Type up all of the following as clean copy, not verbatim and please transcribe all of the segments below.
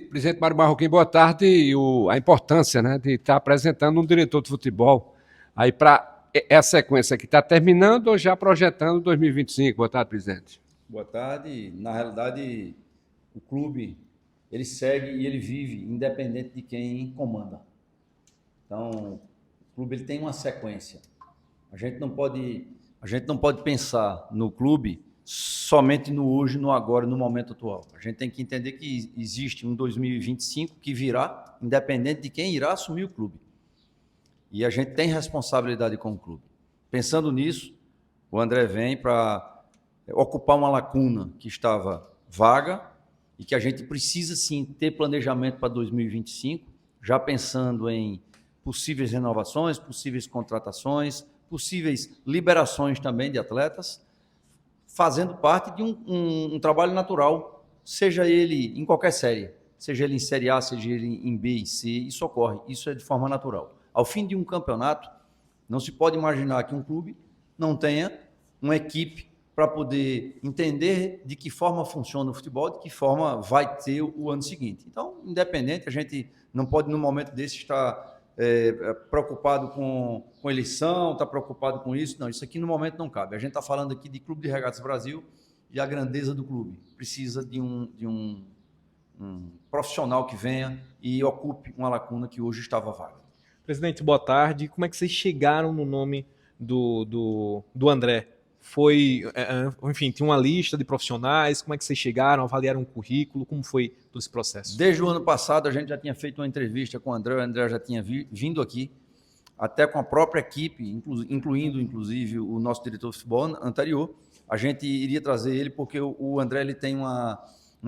Presidente Mário Marroquim, boa tarde. E a importância, né, de estar apresentando um diretor de futebol aí para essa sequência que está terminando ou já projetando 2025. Boa tarde, presidente. Boa tarde. Na realidade, o clube ele segue e ele vive independente de quem comanda. Então, o clube ele tem uma sequência. A gente não pode pensar no clube somente no hoje, no agora, no momento atual. A gente tem que entender que existe um 2025 que virá, independente de quem irá assumir o clube. E a gente tem responsabilidade com o clube. Pensando nisso, o André vem para ocupar uma lacuna que estava vaga e que a gente precisa sim ter planejamento para 2025, já pensando em possíveis renovações, possíveis contratações, possíveis liberações também de atletas, fazendo parte de um trabalho natural, seja ele em qualquer série, seja ele em Série A, seja ele em B e C, isso ocorre, isso é de forma natural. Ao fim de um campeonato, não se pode imaginar que um clube não tenha uma equipe para poder entender de que forma funciona o futebol, de que forma vai ter o ano seguinte. Então, independente, a gente não pode, no momento desse, estar preocupado com eleição, está preocupado com isso. Não, isso aqui no momento não cabe. A gente está falando aqui de Clube de Regatas Brasil e a grandeza do clube. Precisa de um profissional que venha e ocupe uma lacuna que hoje estava vaga. Presidente, boa tarde. Como é que vocês chegaram no nome do André? Foi, enfim, tinha uma lista de profissionais, como é que vocês chegaram, avaliaram o currículo, como foi todo esse processo? Desde o ano passado a gente já tinha feito uma entrevista com o André já tinha vindo aqui, até com a própria equipe, incluindo inclusive o nosso diretor de futebol anterior. A gente iria trazer ele porque o André ele tem uma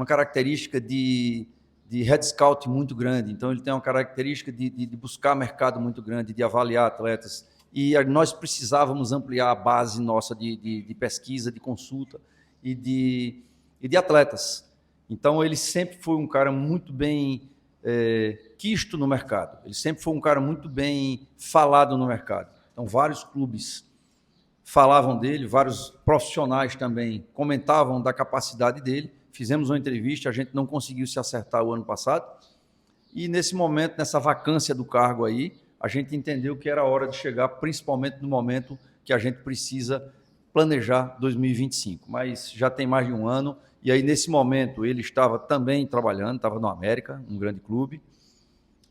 característica de head scout muito grande, então ele tem uma característica de buscar mercado muito grande, de avaliar atletas, e nós precisávamos ampliar a base nossa de pesquisa, de consulta e de atletas. Então, ele sempre foi um cara muito bem quisto no mercado, ele sempre foi um cara muito bem falado no mercado. Então, vários clubes falavam dele, vários profissionais também comentavam da capacidade dele. Fizemos uma entrevista, a gente não conseguiu se acertar o ano passado, e nesse momento, nessa vacância do cargo aí, a gente entendeu que era hora de chegar, principalmente no momento que a gente precisa planejar 2025. Mas já tem mais de um ano, e aí nesse momento ele estava também trabalhando, estava no América, um grande clube,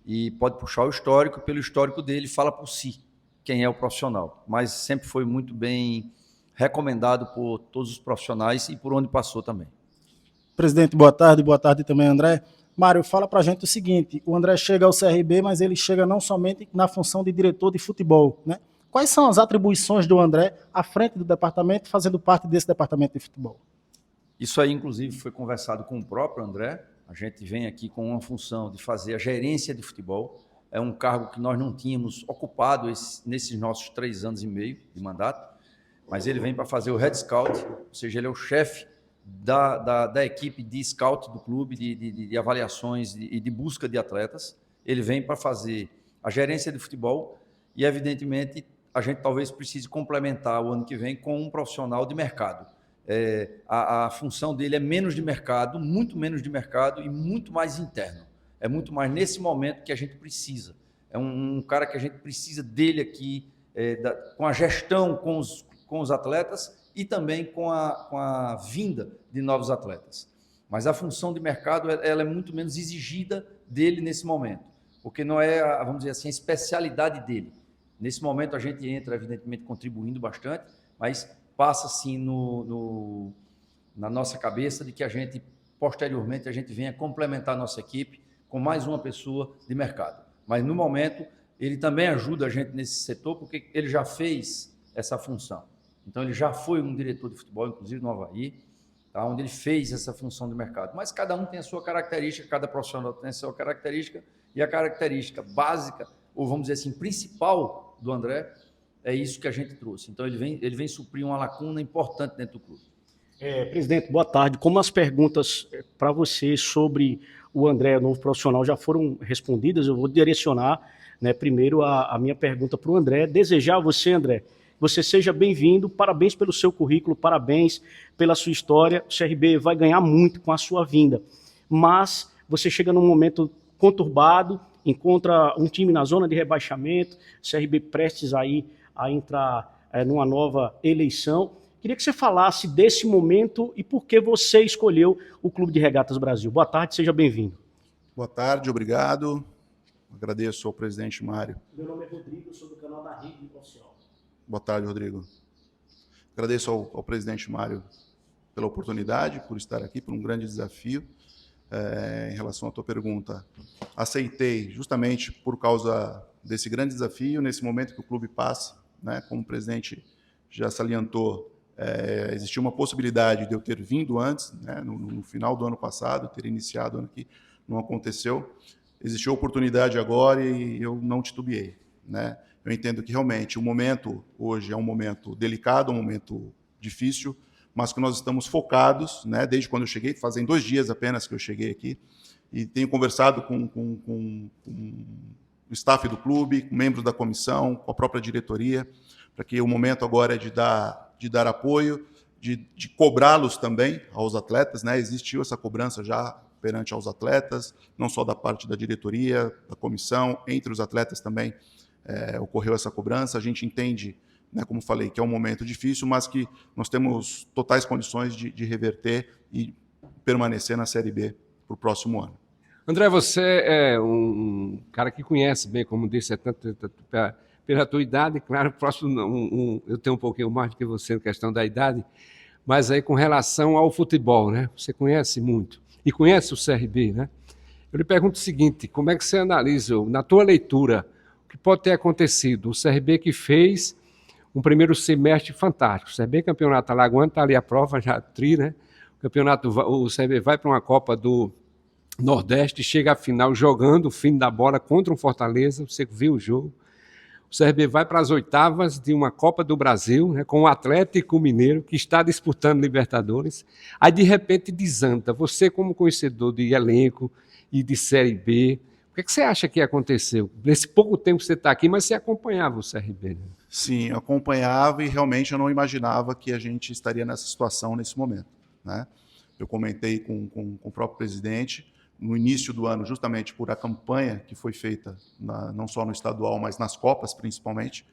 e pode puxar o histórico, pelo histórico dele, fala por si quem é o profissional. Mas sempre foi muito bem recomendado por todos os profissionais e por onde passou também. Presidente, boa tarde também, André. Mário, fala pra gente o seguinte, o André chega ao CRB, mas ele chega não somente na função de diretor de futebol, né? Quais são as atribuições do André à frente do departamento, fazendo parte desse departamento de futebol? Isso aí, inclusive, foi conversado com o próprio André. A gente vem aqui com uma função de fazer a gerência de futebol. É um cargo que nós não tínhamos ocupado nesses nossos 3 anos e meio de mandato, mas ele vem para fazer o head scout, ou seja, ele é o chefe da equipe de scout do clube, de avaliações e de busca de atletas. Ele vem para fazer a gerência de futebol e, evidentemente, a gente talvez precise complementar o ano que vem com um profissional de mercado. A função dele é menos de mercado, muito menos de mercado e muito mais interno. É muito mais nesse momento que a gente precisa. É um cara que a gente precisa dele aqui, com a gestão com os atletas e também com a vinda de novos atletas. Mas a função de mercado ela é muito menos exigida dele nesse momento, porque não é, vamos dizer assim, a especialidade dele. Nesse momento a gente entra, evidentemente, contribuindo bastante, mas passa sim na nossa cabeça de que a gente, posteriormente, a gente venha complementar a nossa equipe com mais uma pessoa de mercado. Mas, no momento, ele também ajuda a gente nesse setor, porque ele já fez essa função. Então, ele já foi um diretor de futebol, inclusive no Avaí, tá, onde ele fez essa função de mercado. Mas cada um tem a sua característica, cada profissional tem a sua característica, e a característica básica, ou vamos dizer assim, principal do André, é isso que a gente trouxe. Então, ele vem suprir uma lacuna importante dentro do clube. Presidente, boa tarde. Como as perguntas para você sobre o André, o novo profissional, já foram respondidas, eu vou direcionar, né, primeiro a minha pergunta para o André. Desejar a você, André, você seja bem-vindo, parabéns pelo seu currículo, parabéns pela sua história. O CRB vai ganhar muito com a sua vinda, mas você chega num momento conturbado, encontra um time na zona de rebaixamento, CRB prestes aí a entrar numa nova eleição. Queria que você falasse desse momento e por que você escolheu o Clube de Regatas Brasil. Boa tarde, seja bem-vindo. Boa tarde, obrigado. Agradeço ao presidente Mário. Meu nome é Rodrigo, sou do canal da Rede Profissional. Boa tarde, Rodrigo. Agradeço ao presidente Mário pela oportunidade, por estar aqui, por um grande desafio. Em relação à tua pergunta, aceitei justamente por causa desse grande desafio, nesse momento que o clube passa, né? Como o presidente já salientou, existia uma possibilidade de eu ter vindo antes, né? No final do ano passado, ter iniciado o ano aqui, não aconteceu. Existiu a oportunidade agora e eu não titubeei, né? Eu entendo que realmente o momento hoje é um momento delicado, um momento difícil, mas que nós estamos focados, né? Desde quando eu cheguei, fazem 2 dias apenas que eu cheguei aqui, e tenho conversado com o staff do clube, com membros da comissão, com a própria diretoria, para que o momento agora é de dar apoio, de cobrá-los também aos atletas, né? Existiu essa cobrança já perante aos atletas, não só da parte da diretoria, da comissão, entre os atletas também ocorreu essa cobrança. A gente entende, né, como falei, que é um momento difícil, mas que nós temos totais condições de reverter e permanecer na Série B para o próximo ano. André, você é um cara que conhece bem, como disse, pela tua idade, claro, próximo, eu tenho um pouquinho mais do que você na questão da idade, mas aí com relação ao futebol, né? Você conhece muito e conhece o CRB, né? Eu lhe pergunto o seguinte, como é que você analisa, na tua leitura, o que pode ter acontecido? O CRB que fez um primeiro semestre fantástico, o CRB Campeonato Alagoano, está ali a prova, já né? O CRB vai para uma Copa do Nordeste, chega à final jogando o fim da bola contra um Fortaleza, você viu o jogo. O CRB vai para as oitavas de uma Copa do Brasil, né, com o Atlético Mineiro, que está disputando Libertadores. Aí, de repente, desanda. Você, como conhecedor de elenco e de Série B, o que você acha que aconteceu? Nesse pouco tempo que você está aqui, mas você acompanhava o CRB, né? Sim, eu acompanhava e realmente eu não imaginava que a gente estaria nessa situação nesse momento, né? Eu comentei com o próprio presidente no início do ano, justamente por a campanha que foi feita, não só no estadual, mas nas Copas principalmente,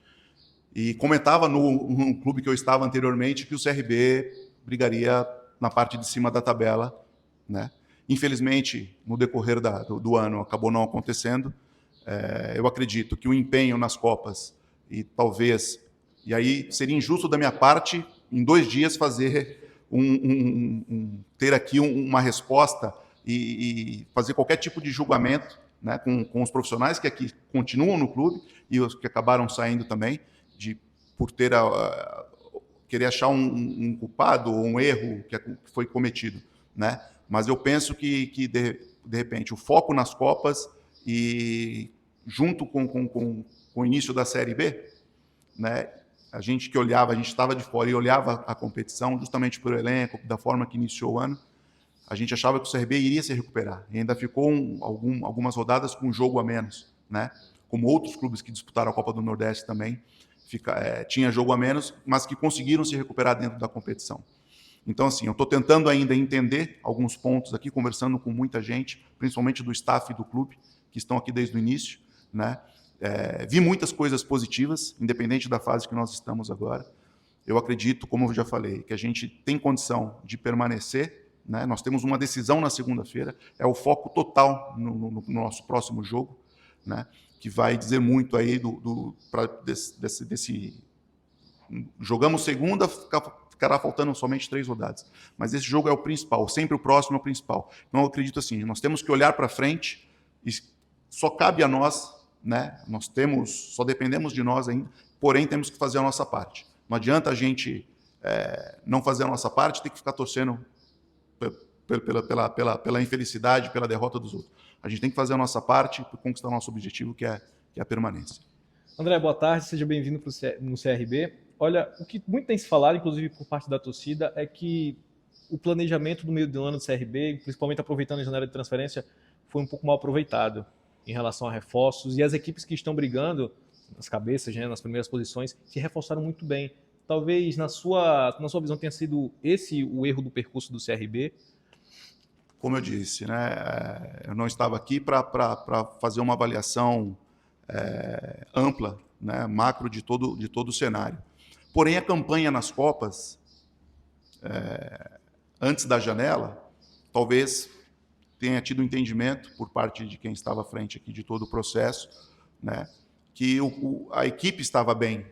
e comentava no clube que eu estava anteriormente que o CRB brigaria na parte de cima da tabela, né? Infelizmente, no decorrer do ano, acabou não acontecendo. Eu acredito que o empenho nas Copas, e talvez, e aí seria injusto da minha parte, em 2 dias fazer ter aqui uma resposta e fazer qualquer tipo de julgamento, né, com os profissionais que aqui continuam no clube e os que acabaram saindo também, por querer achar um culpado ou um erro que foi cometido, né? Mas eu penso que de repente, o foco nas Copas e junto com o início da Série B, né, a gente estava de fora e olhava a competição justamente pelo elenco, da forma que iniciou o ano, a gente achava que o CRB iria se recuperar. E ainda ficou algumas rodadas com um jogo a menos, né? Como outros clubes que disputaram a Copa do Nordeste também, tinha jogo a menos, mas que conseguiram se recuperar dentro da competição. Então, assim, eu estou tentando ainda entender alguns pontos aqui, conversando com muita gente, principalmente do staff do clube, que estão aqui desde o início, né? Vi muitas coisas positivas, independente da fase que nós estamos agora. Eu acredito, como eu já falei, que a gente tem condição de permanecer, né? Nós temos uma decisão na segunda-feira, é o foco total no nosso próximo jogo, né? Que vai dizer muito aí desse jogamos segunda, ficará faltando somente 3 rodadas. Mas esse jogo é o principal, sempre o próximo é o principal. Então eu acredito assim, nós temos que olhar para frente e só cabe a nós, né? Só dependemos de nós ainda, porém temos que fazer a nossa parte. Não adianta a gente não fazer a nossa parte, ter que ficar torcendo pela infelicidade, pela derrota dos outros. A gente tem que fazer a nossa parte para conquistar o nosso objetivo, que é a permanência. André, boa tarde, seja bem-vindo no CRB. Olha, o que muito tem se falado, inclusive por parte da torcida, é que o planejamento do meio do ano do CRB, principalmente aproveitando a janela de transferência, foi um pouco mal aproveitado em relação a reforços, e as equipes que estão brigando nas cabeças, né, nas primeiras posições, se reforçaram muito bem. Talvez na sua visão tenha sido esse o erro do percurso do CRB? como eu disse, né, eu não estava aqui para fazer uma avaliação ampla, né, macro de todo o cenário. Porém, a campanha nas Copas, antes da janela, talvez tenha tido entendimento por parte de quem estava à frente aqui de todo o processo, né, que a equipe estava bem,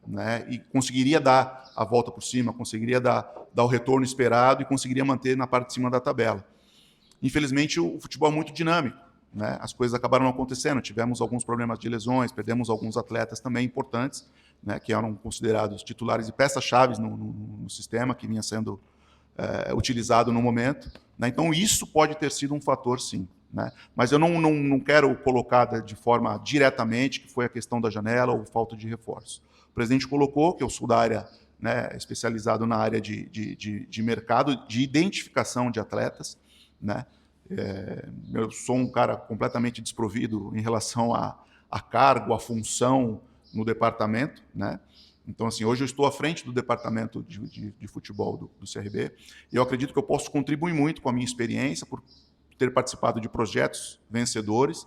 né, e conseguiria dar a volta por cima, conseguiria dar o retorno esperado e conseguiria manter na parte de cima da tabela. Infelizmente, o futebol é muito dinâmico, né, as coisas acabaram não acontecendo, tivemos alguns problemas de lesões, perdemos alguns atletas também importantes, né, que eram considerados titulares e peças-chave no sistema que vinha sendo utilizado no momento, né? Então, isso pode ter sido um fator, sim, né? Mas eu não quero colocar de forma diretamente que foi a questão da janela ou falta de reforço. O presidente colocou que eu sou da área, né, especializado na área de mercado, de identificação de atletas, né? Eu sou um cara completamente desprovido em relação a cargo, a função no departamento, né? Então, assim, hoje eu estou à frente do departamento de futebol do CRB e eu acredito que eu posso contribuir muito com a minha experiência por ter participado de projetos vencedores,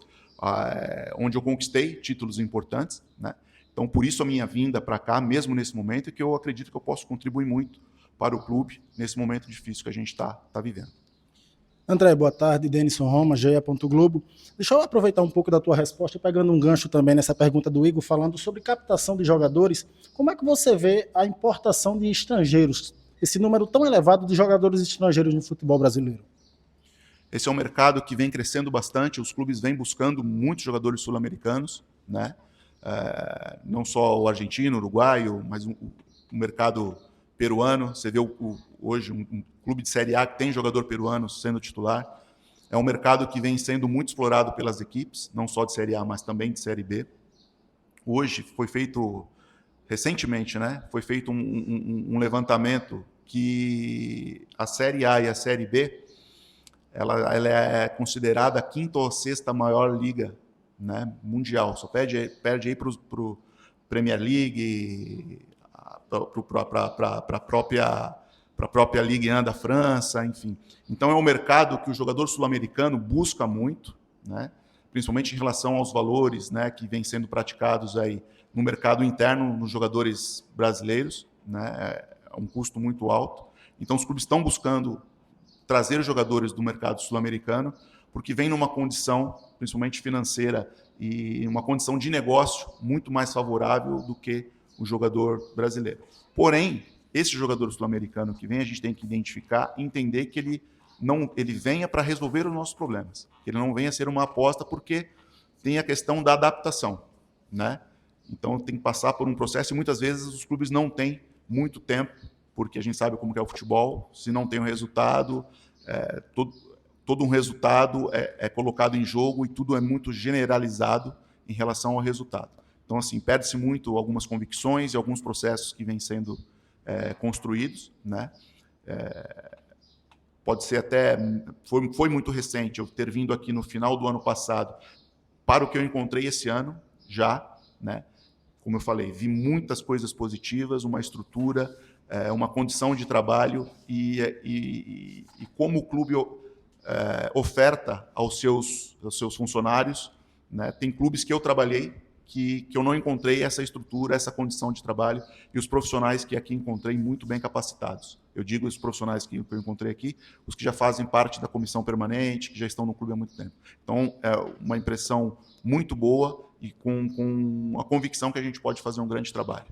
onde eu conquistei títulos importantes, né? Então, por isso a minha vinda para cá, mesmo nesse momento, é que eu acredito que eu posso contribuir muito para o clube nesse momento difícil que a gente está vivendo. André, boa tarde. Denison Roma, GE. Globo. Deixa eu aproveitar um pouco da tua resposta, pegando um gancho também nessa pergunta do Igor, falando sobre captação de jogadores. Como é que você vê a importação de estrangeiros, esse número tão elevado de jogadores estrangeiros no futebol brasileiro? Esse é um mercado que vem crescendo bastante, os clubes vêm buscando muitos jogadores sul-americanos, né? Não só o argentino, o uruguaio, mas o mercado peruano. Você vê hoje um clube de Série A que tem jogador peruano sendo titular. É um mercado que vem sendo muito explorado pelas equipes, não só de Série A, mas também de Série B. Hoje foi feito, recentemente, né, foi feito um levantamento que a Série A e a Série B, ela é considerada a quinta ou sexta maior liga, né, mundial. Só perde aí para o Premier League, para a própria Ligue 1 da França, enfim. Então é um mercado que o jogador sul-americano busca muito, né? Principalmente em relação aos valores, né, que vêm sendo praticados aí no mercado interno nos jogadores brasileiros, né? É um custo muito alto. Então os clubes estão buscando trazer jogadores do mercado sul-americano, porque vem numa condição, principalmente financeira, e uma condição de negócio muito mais favorável do que o jogador brasileiro. Porém, esse jogador sul-americano que vem, a gente tem que identificar e entender que ele venha para resolver os nossos problemas. Que ele não venha ser uma aposta, porque tem a questão da adaptação, né? Então tem que passar por um processo e muitas vezes os clubes não têm muito tempo, porque a gente sabe como que é o futebol, se não tem um resultado, todo um resultado é colocado em jogo e tudo é muito generalizado em relação ao resultado. Então, assim, perde-se muito algumas convicções e alguns processos que vêm sendo construídos, né? Pode ser até... Foi muito recente eu ter vindo aqui no final do ano passado para o que eu encontrei esse ano já, né? Como eu falei, vi muitas coisas positivas, uma estrutura, uma condição de trabalho e como o clube oferta aos seus funcionários, né? Tem clubes que eu trabalhei que eu não encontrei essa estrutura, essa condição de trabalho, e os profissionais que aqui encontrei muito bem capacitados. Eu digo os profissionais que eu encontrei aqui, os que já fazem parte da comissão permanente, que já estão no clube há muito tempo. Então, é uma impressão muito boa e com a convicção que a gente pode fazer um grande trabalho.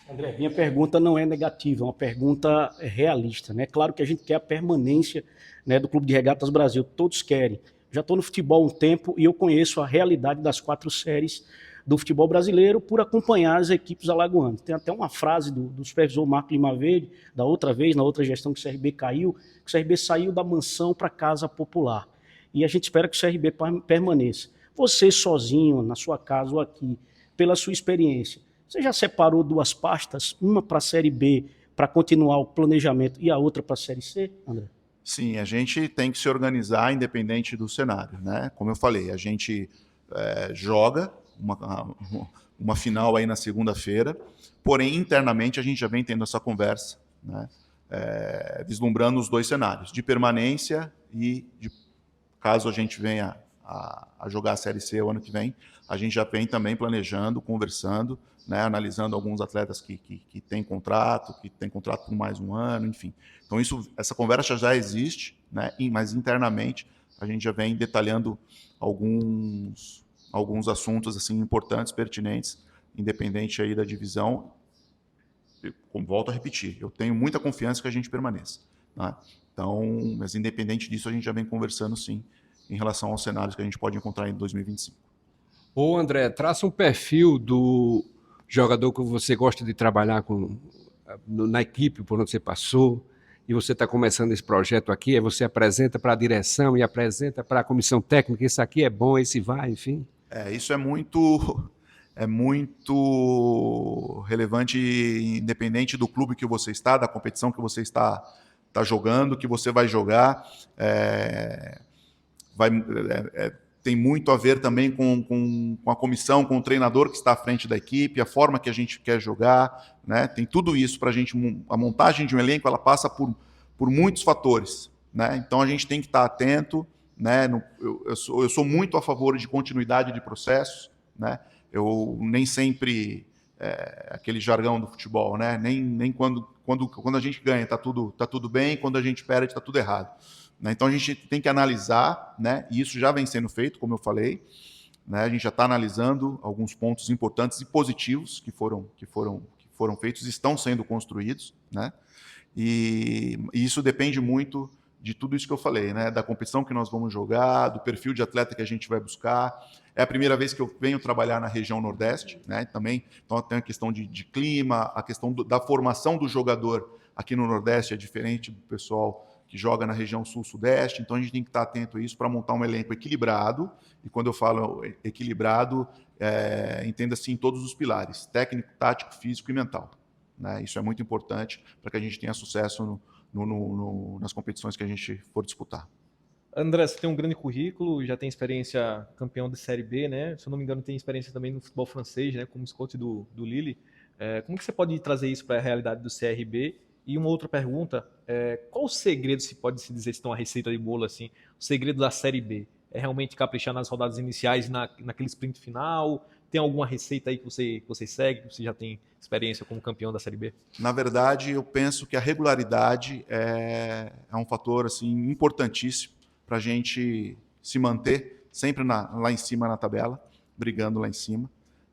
André, minha pergunta não é negativa, é uma pergunta realista, né? Claro que a gente quer a permanência, né, do Clube de Regatas Brasil, todos querem. Já estou no futebol há um tempo e eu conheço a realidade das 4 séries do futebol brasileiro por acompanhar as equipes alagoanas. Tem até uma frase do supervisor Marco Lima Verde, da outra vez, na outra gestão que o CRB caiu, que o CRB saiu da mansão para a casa popular. E a gente espera que o CRB permaneça. Você sozinho, na sua casa ou aqui, pela sua experiência, você já separou 2 pastas, uma para a Série B, para continuar o planejamento, e a outra para a Série C, André? Sim, a gente tem que se organizar independente do cenário, né? Como eu falei, a gente joga uma final aí na segunda-feira, porém internamente a gente já vem tendo essa conversa, né? vislumbrando os dois cenários, de permanência e de, caso a gente venha a jogar a Série C o ano que vem, a gente já vem também planejando, conversando, né, analisando alguns atletas que têm contrato por mais um ano, enfim. Então essa conversa já existe, né, mas internamente a gente já vem detalhando alguns assuntos assim importantes, pertinentes, independente aí da divisão. Como volto a repetir, eu tenho muita confiança que a gente permaneça, né? Então, mas independente disso, a gente já vem conversando sim em relação aos cenários que a gente pode encontrar em 2025. Ô André, traça um perfil do jogador que você gosta de trabalhar na equipe por onde você passou, e você está começando esse projeto aqui, aí você apresenta para a direção e apresenta para a comissão técnica, isso aqui é bom, esse vai, enfim. Isso é muito relevante, independente do clube que você está, da competição que você está jogando, que você vai jogar. Tem muito a ver também com a comissão, com o treinador que está à frente da equipe, a forma que a gente quer jogar, né? Tem tudo isso para a gente. A montagem de um elenco, ela passa por muitos fatores, né? Então a gente tem que estar atento, né? Eu sou muito a favor de continuidade de processos, né? Eu nem sempre aquele jargão do futebol, né? Nem quando a gente ganha está tudo bem, quando a gente perde está tudo errado. Então a gente tem que analisar, né? E isso já vem sendo feito, como eu falei, né? A gente já está analisando alguns pontos importantes e positivos que foram feitos, estão sendo construídos, né? E isso depende muito de tudo isso que eu falei, né? Da competição que nós vamos jogar, do perfil de atleta que a gente vai buscar. É a primeira vez que eu venho trabalhar na região Nordeste, né? Também, então tem a questão de clima, a questão da formação do jogador aqui no Nordeste é diferente do pessoal que joga na região Sul-Sudeste, então a gente tem que estar atento a isso para montar um elenco equilibrado, e quando eu falo equilibrado, entenda-se em todos os pilares, técnico, tático, físico e mental, né? Isso é muito importante para que a gente tenha sucesso nas competições que a gente for disputar. André, você tem um grande currículo, já tem experiência campeão de Série B, né? Se eu não me engano, tem experiência também no futebol francês, né? Como scout do Lille. Como que você pode trazer isso para a realidade do CRB? E uma outra pergunta, qual o segredo, se pode se dizer, se tem uma receita de bolo assim, o segredo da Série B? É realmente caprichar nas rodadas iniciais, naquele sprint final? Tem alguma receita aí que você segue, que você já tem experiência como campeão da Série B? Na verdade, eu penso que a regularidade é um fator assim, importantíssimo para a gente se manter sempre lá em cima na tabela, brigando lá em cima,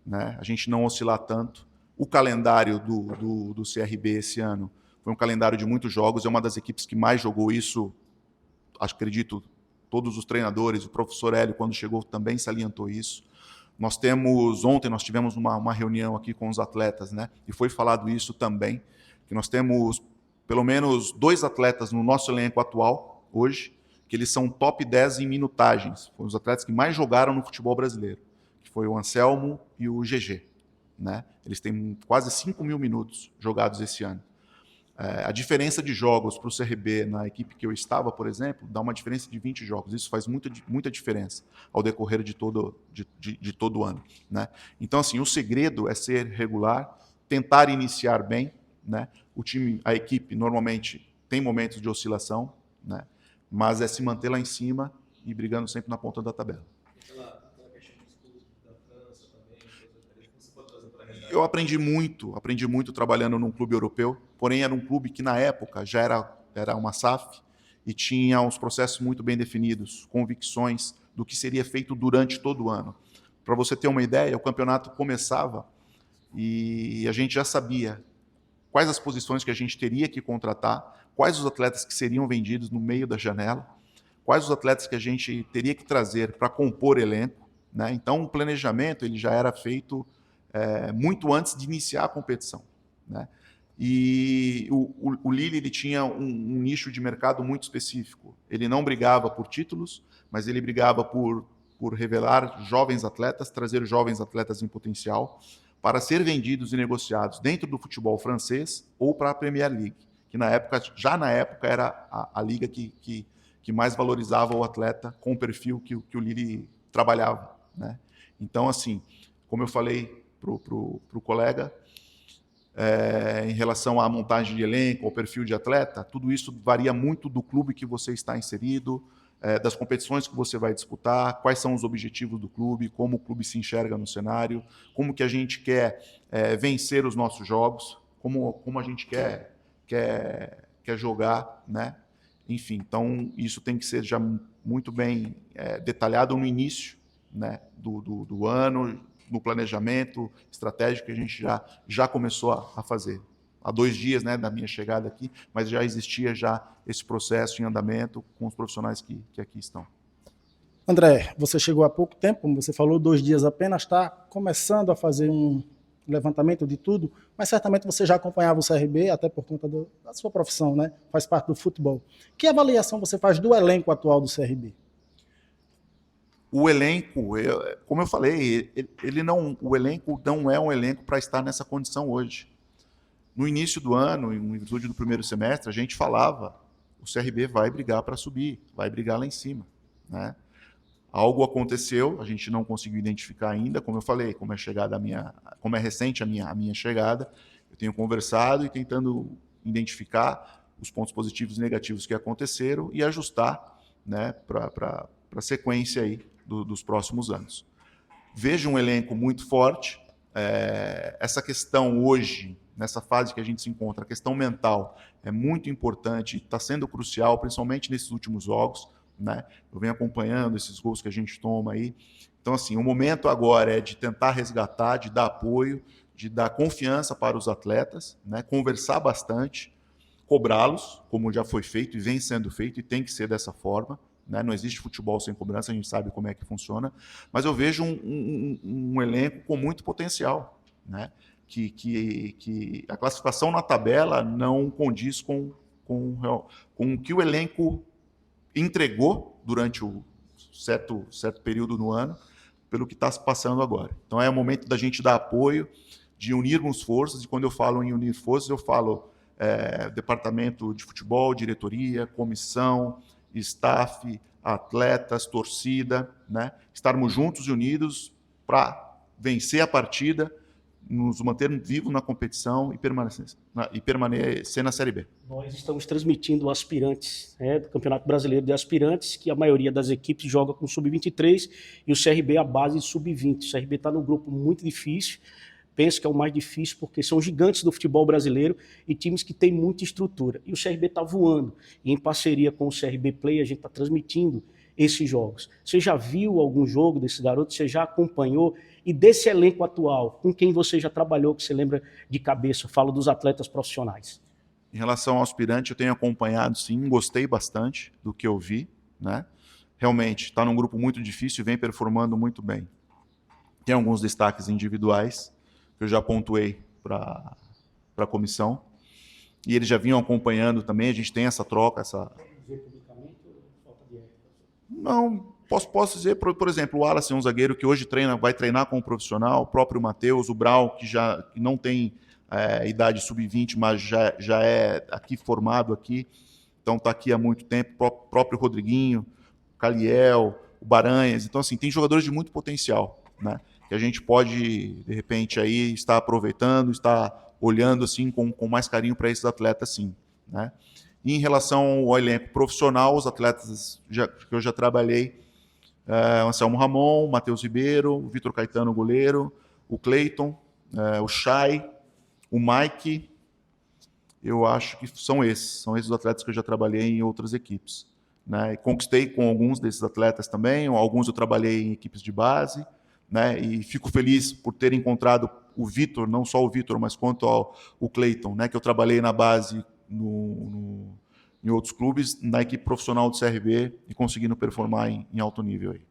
né? A gente não oscilar tanto. O calendário do CRB esse ano foi um calendário de muitos jogos, é uma das equipes que mais jogou isso, acredito, todos os treinadores, o professor Hélio, quando chegou, também salientou isso. Ontem nós tivemos uma reunião aqui com os atletas, né? E foi falado isso também, que nós temos pelo menos 2 atletas no nosso elenco atual, hoje, que eles são top 10 em minutagens. Foram os atletas que mais jogaram no futebol brasileiro, que foi o Anselmo e o GG, né? Eles têm quase 5.000 minutos jogados esse ano. A diferença de jogos para o CRB na equipe que eu estava, por exemplo, dá uma diferença de 20 jogos. Isso faz muita diferença ao decorrer de todo o ano, né? Então, assim, o segredo é ser regular, tentar iniciar bem, né? A equipe, normalmente, tem momentos de oscilação, né? Mas é se manter lá em cima e brigando sempre na ponta da tabela. Eu aprendi muito trabalhando num clube europeu, porém era um clube que na época já era uma SAF e tinha uns processos muito bem definidos, convicções do que seria feito durante todo o ano. Para você ter uma ideia, o campeonato começava e a gente já sabia quais as posições que a gente teria que contratar, quais os atletas que seriam vendidos no meio da janela, quais os atletas que a gente teria que trazer para compor elenco, né? Então o planejamento ele já era feito muito antes de iniciar a competição, né? E o Lille ele tinha um nicho de mercado muito específico. Ele não brigava por títulos, mas ele brigava por revelar jovens atletas, trazer jovens atletas em potencial para ser vendidos e negociados dentro do futebol francês ou para a Premier League, que já na época era a liga que mais valorizava o atleta com o perfil que o Lille trabalhava, né? Então, assim, como eu falei para o colega, em relação à montagem de elenco, ao perfil de atleta, tudo isso varia muito do clube que você está inserido, das competições que você vai disputar, quais são os objetivos do clube, como o clube se enxerga no cenário, como que a gente quer vencer os nossos jogos, como a gente quer jogar, né? Enfim, então isso tem que ser já muito bem detalhado no início, né, do ano, no planejamento estratégico que a gente já começou a fazer. Há 2 dias, né, da minha chegada aqui, mas já existia já esse processo em andamento com os profissionais que aqui estão. André, você chegou há pouco tempo, como você falou, 2 dias apenas, está começando a fazer um levantamento de tudo, mas certamente você já acompanhava o CRB, até por conta da sua profissão, né? Faz parte do futebol. Que avaliação você faz do elenco atual do CRB? O elenco, como eu falei, o elenco não é um elenco para estar nessa condição hoje. No início do ano, em virtude do primeiro semestre, a gente falava, o CRB vai brigar para subir, vai brigar lá em cima, né? Algo aconteceu, a gente não conseguiu identificar ainda, como eu falei, como é recente a minha chegada, eu tenho conversado e tentando identificar os pontos positivos e negativos que aconteceram e ajustar, né, para a sequência aí dos próximos anos. Vejo um elenco muito forte, essa questão hoje, nessa fase que a gente se encontra, a questão mental é muito importante, está sendo crucial, principalmente nesses últimos jogos, né? Eu venho acompanhando esses gols que a gente toma aí. Então, assim, o momento agora é de tentar resgatar, de dar apoio, de dar confiança para os atletas, né? Conversar bastante, cobrá-los, como já foi feito e vem sendo feito, e tem que ser dessa forma, né? Não existe futebol sem cobrança, a gente sabe como é que funciona, mas eu vejo um elenco com muito potencial, né? Que a classificação na tabela não condiz com o que o elenco entregou durante o certo período no ano, pelo que está se passando agora. Então é o momento da gente dar apoio, de unirmos forças, e quando eu falo em unir forças, eu falo departamento de futebol, diretoria, comissão, staff, atletas, torcida, né? Estarmos juntos e unidos para vencer a partida, nos manter vivos na competição e permanecer na Série B. Nós estamos transmitindo aspirantes, do Campeonato Brasileiro de Aspirantes, que a maioria das equipes joga com sub-23 e o CRB a base sub-20. O CRB está num grupo muito difícil, penso que é o mais difícil porque são gigantes do futebol brasileiro e times que têm muita estrutura. E o CRB está voando. E em parceria com o CRB Play, a gente está transmitindo esses jogos. Você já viu algum jogo desse garoto? Você já acompanhou? E desse elenco atual, com quem você já trabalhou, que você lembra de cabeça? Eu falo dos atletas profissionais. Em relação ao aspirante, eu tenho acompanhado, sim, gostei bastante do que eu vi, né? Realmente, está num grupo muito difícil e vem performando muito bem. Tem alguns destaques individuais que eu já pontuei para a comissão, e eles já vinham acompanhando também, a gente tem essa troca, Não, posso dizer, por exemplo, o Wallace é um zagueiro que hoje vai treinar com um profissional, o próprio Matheus, o Brau, que não tem idade sub-20, mas já é aqui formado aqui, então está aqui há muito tempo, o próprio Rodriguinho, o Caliel, o Baranhas, então assim, tem jogadores de muito potencial, né? Que a gente pode, de repente, aí estar aproveitando, estar olhando assim com mais carinho para esses atletas, sim, né? E em relação ao elenco profissional, os atletas que eu já trabalhei, o Anselmo Ramon, o Matheus Ribeiro, o Vitor Caetano, goleiro, o Cleiton, o Chay, o Mike, eu acho que são esses os atletas que eu já trabalhei em outras equipes, né? E conquistei com alguns desses atletas também, alguns eu trabalhei em equipes de base, né? E fico feliz por ter encontrado o Vitor, não só o Vitor, mas quanto o Cleiton, né? Que eu trabalhei na base em outros clubes, na equipe profissional do CRB e conseguindo performar em alto nível aí.